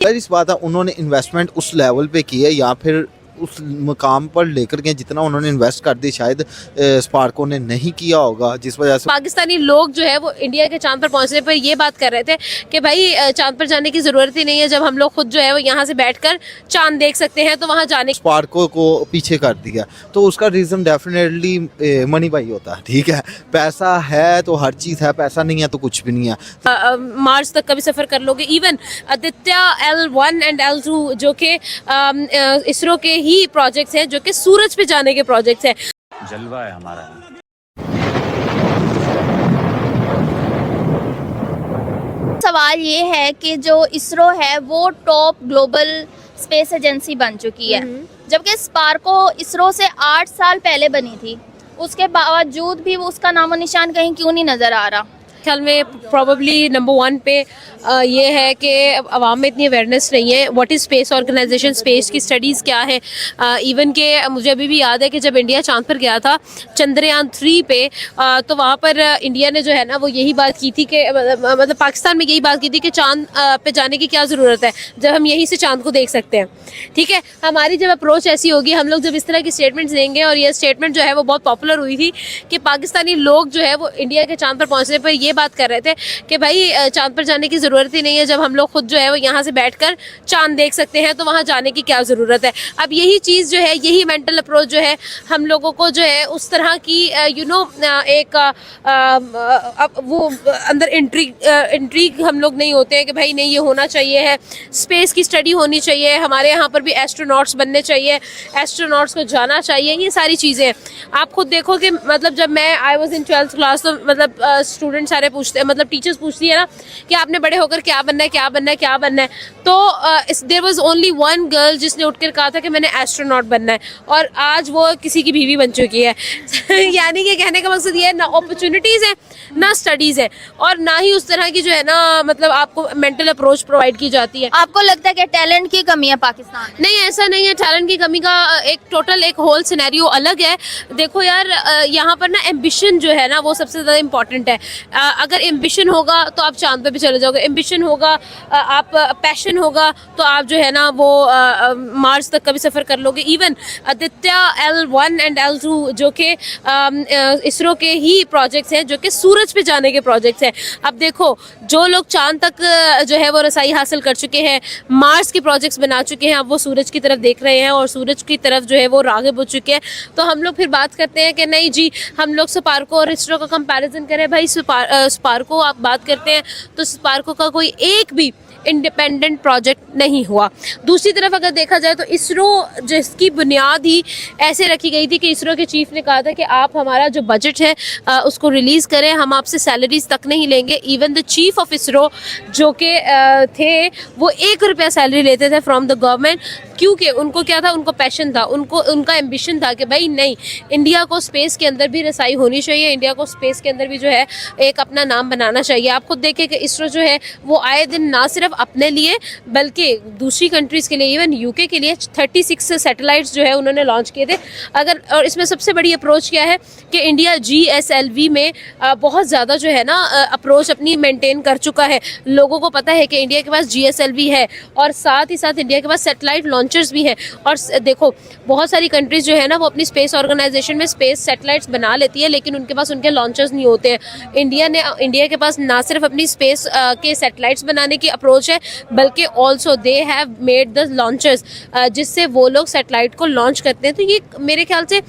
इस बात है उन्होंने इन्वेस्टमेंट उस लेवल पे की है या फिर उस मुकाम पर लेकर के जितना उन्होंने इन्वेस्ट कर दी शायद स्पार्को ने नहीं किया होगा, जिस वजह से पाकिस्तानी लोग जो है वो इंडिया के चांद पर पहुंचने पर ये बात कर रहे थे कि भाई चांद पर जाने की जरूरत ही नहीं है, जब हम लोग खुद जो है वो यहाँ से बैठकर चांद देख सकते हैं तो वहाँ जाने स्पार्को को पीछे कर दिया। तो उसका रीज़न डेफिनेटली मनी भाई होता है। ठीक है, पैसा है तो हर चीज़ है, पैसा नहीं है तो कुछ भी नहीं है। मार्च तक का भी सफ़र कर लोगे। Even Aditya L1 and L2 जो कि इसरो के ही प्रोजेक्ट्स हैं, जो कि सूरज पे जाने के प्रोजेक्ट्स हैं। जलवा है हमारा। सवाल ये है कि जो इसरो है वो टॉप ग्लोबल स्पेस एजेंसी बन चुकी है, जबकि स्पार्को इसरो से 8 साल पहले बनी थी। उसके बावजूद भी उसका नामो निशान कहीं क्यों नहीं नज़र आ रहा। ख्याल में प्रॉबली नंबर 1 पे ये है कि अवाम में इतनी अवेयरनेस नहीं है। What is space organisation, space की स्टडीज़ क्या है। इवन के मुझे अभी भी याद है कि जब इंडिया चांद पर गया था चंद्रयान 3 पे, तो वहाँ पर इंडिया ने जो है ना वो यही बात की थी कि मतलब पाकिस्तान में यही बात की थी कि चांद पे जाने की क्या ज़रूरत है जब हम यहीं से चांद को देख सकते हैं। ठीक है, हमारी जब अप्रोच ऐसी होगी, हम लोग जब इस तरह की स्टेटमेंट्स देंगे, और ये स्टेटमेंट जो है वो बहुत पॉपुलर हुई थी कि पाकिस्तानी लोग जो है वो इंडिया के चांद पर पहुँचने पर ये बात कर रहे थे कि भाई चांद पर जाने की ज़रूरत ही नहीं है, जब हम लोग खुद जो है वो यहाँ से बैठकर चांद देख सकते हैं तो वहाँ जाने की क्या ज़रूरत है। अब यही चीज़ जो है, यही मेंटल अप्रोच जो है हम लोगों को जो है उस तरह की एक वो अंदर इंट्रीग हम लोग नहीं होते हैं कि भाई नहीं ये होना चाहिए है, स्पेस की स्टडी होनी चाहिए, हमारे यहाँ पर भी एस्ट्रोनॉट्स बनने चाहिए, एस्ट्रोनॉट्स को जाना चाहिए, ये सारी चीज़ें आप खुद देखो कि मतलब जब मैं I was in 12th class तो मतलब स्टूडेंट सारे पूछते हैं, मतलब टीचर्स पूछती है ना कि आपने बड़े होकर क्या बनना है, क्या बनना है, क्या बनना है। तो there was only one girl जिसने उठकर कहा था कि मैंने एस्ट्रोनॉट बनना है, और आज वो किसी की बीवी बन चुकी है। यानी कि कहने का मकसद ये है, ना अपॉर्चुनिटीज़ है, ना स्टडीज़ है, और ना ही उस तरह की जो है ना मतलब आपको मेंटल अप्रोच प्रोवाइड की जाती है। आपको लगता है कि टैलेंट की कमी है पाकिस्तान में? नहीं, ऐसा नहीं है। टैलेंट की कमी का एक होल सिनेरियो अलग है। देखो यार, यहाँ पर ना एम्बिशन जो है ना वो सबसे ज़्यादा इम्पॉर्टेंट है। अगर एम्बिशन होगा तो आप चांद पे भी चले जाओगे, एम्बिशन होगा, आप पैशन होगा तो आप जो है ना वो मार्च तक का भी सफ़र कर लोगे। Even Aditya L1 and L2 जो कि इसरो के ही प्रोजेक्ट्स हैं, जो कि सूरज पे जाने के प्रोजेक्ट्स हैं। अब देखो, जो लोग चांद तक जो है वो रसाई हासिल कर चुके हैं, मार्स के प्रोजेक्ट्स बना चुके हैं, अब वो सूरज की तरफ देख रहे हैं और सूरज की तरफ जो है वो राग़िब हो चुके हैं। तो हम लोग फिर बात करते हैं कि नहीं जी, हम लोग स्पार्को और इसरो का कंपैरिजन करें। भाई स्पार्को आप बात करते हैं तो स्पार्को का कोई एक भी इंडिपेंडेंट प्रोजेक्ट नहीं हुआ। दूसरी तरफ अगर देखा जाए तो इसरो जिसकी बुनियाद ही ऐसे रखी गई थी कि इसरो के चीफ ने कहा था कि आप हमारा जो बजट है उसको रिलीज़ करें, हम आपसे सैलरीज तक नहीं लेंगे। Even the chief of ISRO जो कि थे वो 1 रुपया सैलरी लेते थे फ्रॉम द गवर्नमेंट, क्योंकि उनको क्या था, उनको पैशन था, उनका एम्बिशन था कि भाई नहीं, इंडिया को स्पेस के अंदर भी रसाई होनी चाहिए, इंडिया को स्पेस के अंदर भी जो है एक अपना नाम बनाना चाहिए। आप खुद देखें कि इसरो जो है वो आए दिन ना सिर्फ अपने लिए बल्कि दूसरी कंट्रीज़ के लिए, इवन यूके के लिए 36 सैटेलाइट्स जो है उन्होंने लॉन्च किए थे। और इसमें सबसे बड़ी अप्रोच क्या है कि इंडिया GSLV में बहुत ज़्यादा जो है ना अप्रोच अपनी मेंटेन कर चुका है। लोगों को पता है कि इंडिया के पास GSLV है और साथ ही साथ इंडिया के पास सैटेलाइट लॉन्चर्स भी हैं। और देखो, बहुत सारी कंट्रीज़ जो है ना वो अपनी स्पेस ऑर्गेनाइजेशन में स्पेस सैटेलाइट्स बना लेती है, लेकिन उनके पास उनके लॉन्चर्स नहीं होते हैं। इंडिया के पास ना सिर्फ अपनी स्पेस के सैटेलाइट्स बनाने की अप्रोच है, बल्कि also they have made the launchers, जिससे वो लोग सैटेलाइट को लॉन्च करते हैं। तो ये मेरे ख्याल से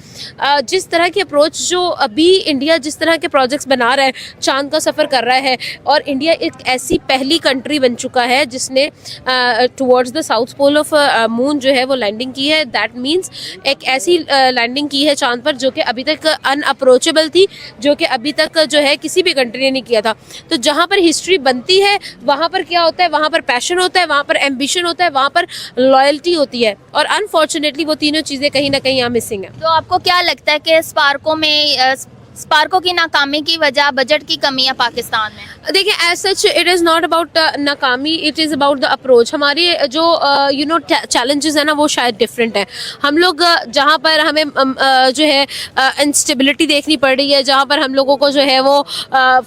जिस तरह की अप्रोच जो अभी इंडिया जिस तरह के प्रोजेक्ट्स बना रहा है, चांद का सफ़र कर रहा है, और इंडिया एक ऐसी पहली कंट्री बन चुका है जिसने towards the south pole of moon जो है वो लैंडिंग की है। दैट मीन्स एक ऐसी लैंडिंग की है चांद पर जो कि अभी तक अनअप्रोचेबल थी, जो कि अभी तक जो है किसी भी कंट्री ने नहीं किया था। तो जहाँ पर हिस्ट्री बनती है वहाँ पर क्या होता है, वहाँ पर पैशन होता है, वहाँ पर एम्बिशन होता है, वहाँ पर लॉयल्टी होती है, और अनफॉर्चुनेटली वो तीनों चीज़ें कहीं ना कहीं यहाँ मिसिंग है। तो आपको क्या लगता है कि स्पार्को में स्पार्को की नाकामी की वजह बजट की कमी है पाकिस्तान में? देखिए as such it is not about नाकामी, it is about the approach. हमारे जो चैलेंजेस है ना वो शायद डिफरेंट है। हम लोग जहाँ पर हमें जो है इंस्टेबिलिटी देखनी पड़ रही है, जहाँ पर हम लोगों को जो है वो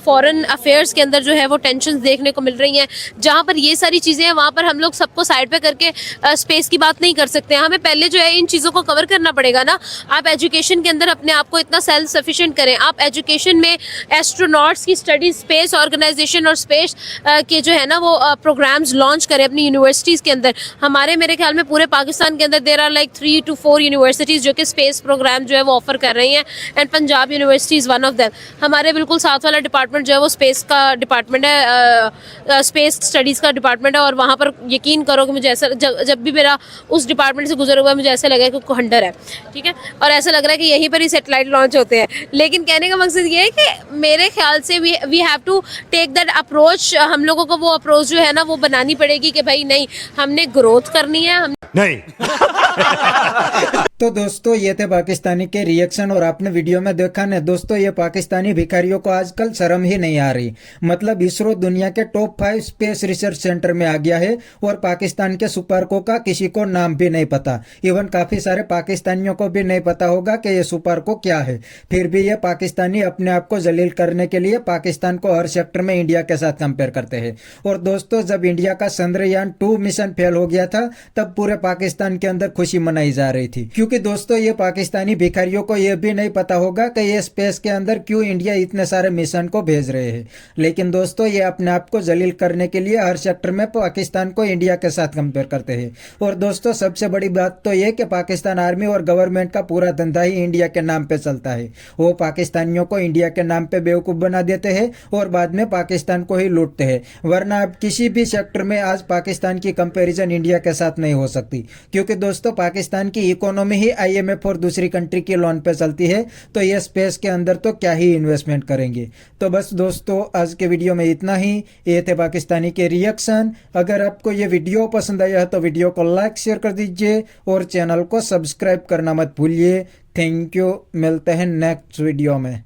फॉरेन अफेयर्स के अंदर जो है वो टेंशन देखने को मिल रही हैं, जहाँ पर ये सारी चीज़ें हैं वहाँ पर हम लोग सबको साइड पे करके स्पेस की बात नहीं कर सकते हैं। हमें पहले जो है इन चीज़ों को कवर करना पड़ेगा ना। आप एजुकेशन के अंदर अपने आप को इतना सेल्फ सफिशिएंट करें, आप एजुकेशन में एस्ट्रोनॉट्स की स्टडी, स्पेस ऑर्गेनाइजेशन और स्पेस के जो है ना वो प्रोग्राम्स लॉन्च करें अपनी यूनिवर्सिटीज़ के अंदर। हमारे मेरे ख्याल में पूरे पाकिस्तान के अंदर there are like 3 to 4 universities जो कि स्पेस प्रोग्राम जो है वो ऑफर कर रही हैं, and Punjab university is one of them. हमारे बिल्कुल साथ वाला डिपार्टमेंट जो है वो स्पेस का डिपार्टमेंट है, स्पेस स्टडीज़ का डिपार्टमेंट है, और वहाँ पर यकीन करो कि मुझे ऐसा जब भी मेरा उस डिपार्टमेंट से गुजर हुआ मुझे ऐसा लगा कि खंडर है, ठीक है, और ऐसा लग रहा है कि यहीं पर ही सेटेलाइट लॉन्च होते हैं। लेकिन कहने का मकसद ये है कि मेरे ख्याल से we have to take that approach. हम लोगों को वो अप्रोच जो है ना वो बनानी पड़ेगी कि भाई नहीं, हमने ग्रोथ करनी है, हम नहीं। तो दोस्तों ये थे पाकिस्तानी के रिएक्शन, और आपने वीडियो में देखा ना दोस्तों, ये पाकिस्तानी भिखारियों को आजकल शर्म ही नहीं आ रही। मतलब इसरो दुनिया के टॉप 5 स्पेस रिसर्च सेंटर में आ गया है, और पाकिस्तान के सुपार्को का किसी को नाम भी नहीं पता। इवन काफी सारे पाकिस्तानियों को भी नहीं पता होगा कि ये सुपार्को क्या है। फिर भी ये पाकिस्तानी अपने आप को जलील करने के लिए पाकिस्तान को हर सेक्टर में इंडिया के साथ कंपेयर करते हैं। और दोस्तों जब इंडिया का चंद्रयान 2 मिशन फेल हो गया था तब पूरे पाकिस्तान के अंदर खुशी मनाई जा रही थी, क्योंकि दोस्तों ये पाकिस्तानी भिखारियों को ये भी नहीं पता होगा कि ये स्पेस के अंदर क्यों इंडिया इतने सारे मिशन को भेज रहे हैं। लेकिन दोस्तों ये अपने आप को जलील करने के लिए हर सेक्टर में पाकिस्तान को इंडिया के साथ कंपेयर करते हैं। और दोस्तों सबसे बड़ी बात तो ये कि पाकिस्तान आर्मी और गवर्नमेंट का पूरा धंधा ही इंडिया के नाम पे चलता है। वो पाकिस्तानियों को इंडिया के नाम पे बेवकूफ बना देते हैं और बाद में पाकिस्तान को ही लूटते हैं। वरना अब किसी भी सेक्टर में आज पाकिस्तान की कंपैरिजन इंडिया के साथ नहीं हो सकती, क्योंकि दोस्तों पाकिस्तान की इकोनॉमी ही IMF और दूसरी कंट्री के लोन पे चलती है। तो ये स्पेस के अंदर तो क्या ही इन्वेस्टमेंट करेंगे। तो बस दोस्तों आज के वीडियो में इतना ही। ये थे पाकिस्तानी के रिएक्शन। अगर आपको ये वीडियो पसंद आया है तो वीडियो को लाइक शेयर कर दीजिए और चैनल को सब्सक्राइब करना मत भूलिए। थैंक यू, मिलते हैं नेक्स्ट वीडियो में।